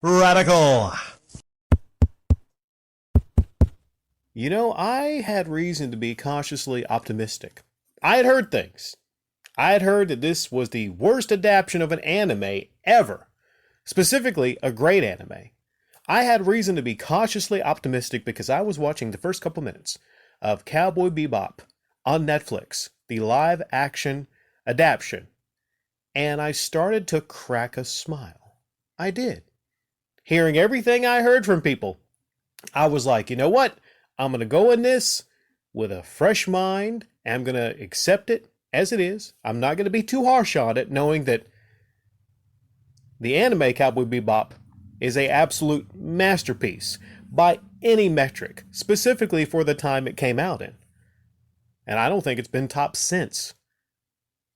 Radical. I had reason to be cautiously optimistic. I had heard things. I had heard that this was the worst adaptation of an anime ever, specifically a great anime. I had reason to be cautiously optimistic because I was watching the first couple minutes of Cowboy Bebop on Netflix, the live action adaptation, and I started to crack a smile. I did. Hearing everything I heard from people, I was like, you know what? I'm going to go in this with a fresh mind. And I'm going to accept it as it is. I'm not going to be too harsh on it, knowing that the anime Cowboy Bebop is an absolute masterpiece by any metric, specifically for the time it came out in. And I don't think it's been topped since.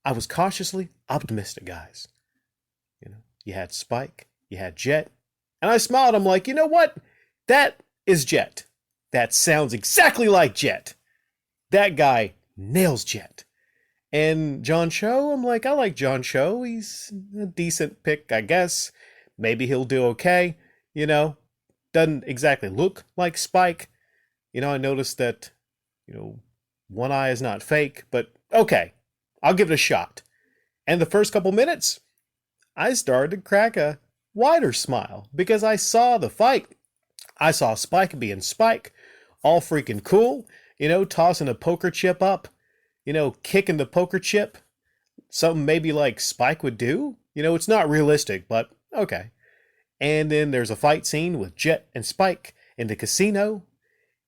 I was cautiously optimistic, guys. You had Spike, you had Jet, and I smiled. I'm like, you know what? That is Jet. That sounds exactly like Jet. That guy nails Jet. And John Cho, I'm like, I like John Cho. He's a decent pick, I guess. Maybe he'll do okay. Doesn't exactly look like Spike. I noticed that, one eye is not fake, but okay, I'll give it a shot. And the first couple minutes, I started to crack a wider smile because I saw the fight. I saw Spike being Spike, all freaking cool, tossing a poker chip up, kicking the poker chip. Something maybe like Spike would do. It's not realistic, but okay. And then there's a fight scene with Jet and Spike in the casino.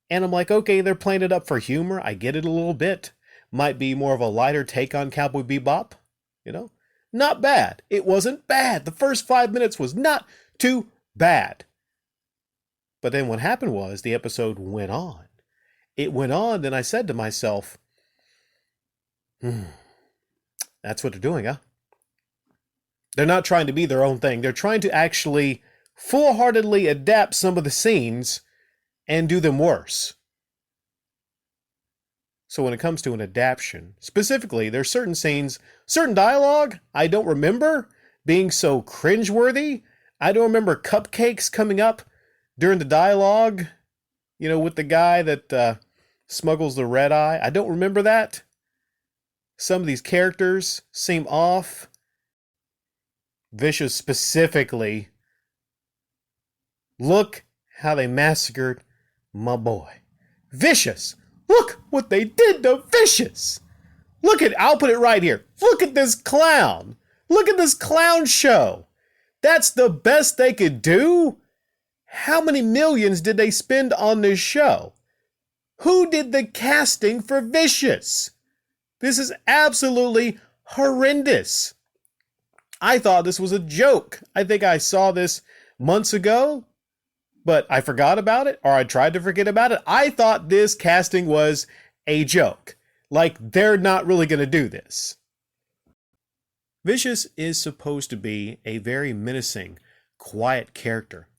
And I'm like, okay, they're playing it up for humor. I get it a little bit. Might be more of a lighter take on Cowboy Bebop. Not bad. It wasn't bad. The first 5 minutes was not too bad. But then what happened was the episode went on. It went on, then I said to myself, that's what they're doing, huh? They're not trying to be their own thing. They're trying to actually full-heartedly adapt some of the scenes and do them worse. So when it comes to an adaptation, specifically, there's certain scenes, certain dialogue I don't remember being so cringeworthy. I don't remember cupcakes coming up during the dialogue, with the guy that smuggles the red eye. I don't remember that. Some of these characters seem off. Vicious specifically. Look how they massacred my boy. Vicious! Look what they did to Vicious! I'll put it right here. Look at this clown! Look at this clown show! That's the best they could do? How many millions did they spend on this show? Who did the casting for Vicious? This is absolutely horrendous. I thought this was a joke. I think I saw this months ago, but I forgot about it, or I tried to forget about it. I thought this casting was a joke. Like, they're not really going to do this. Vicious is supposed to be a very menacing, quiet character.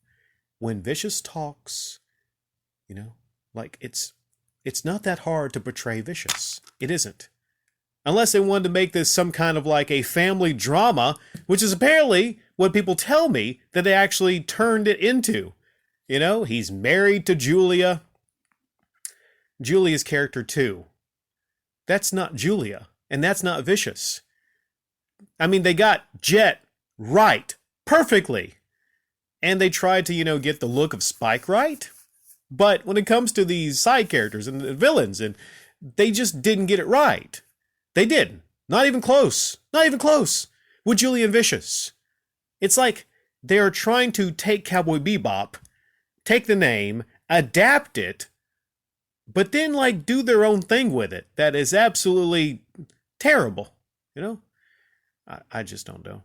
When Vicious talks, it's not that hard to portray Vicious. It isn't. Unless they wanted to make this some kind of like a family drama, which is apparently what people tell me that they actually turned it into. He's married to Julia. Julia's character too. That's not Julia, and that's not Vicious. I mean, they got Jet right, perfectly. And they tried to, get the look of Spike right. But when it comes to these side characters and the villains, and they just didn't get it right. They didn't. Not even close. Not even close with Julia and Vicious. It's like they are trying to take Cowboy Bebop, take the name, adapt it, but then do their own thing with it. That is absolutely terrible. I just don't know.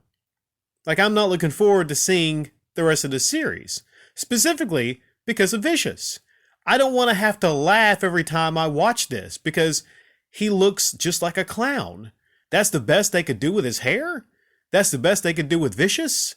I'm not looking forward to seeing the rest of the series, specifically because of Vicious. I don't want to have to laugh every time I watch this because he looks just like a clown. That's the best they could do with his hair? That's the best they could do with Vicious?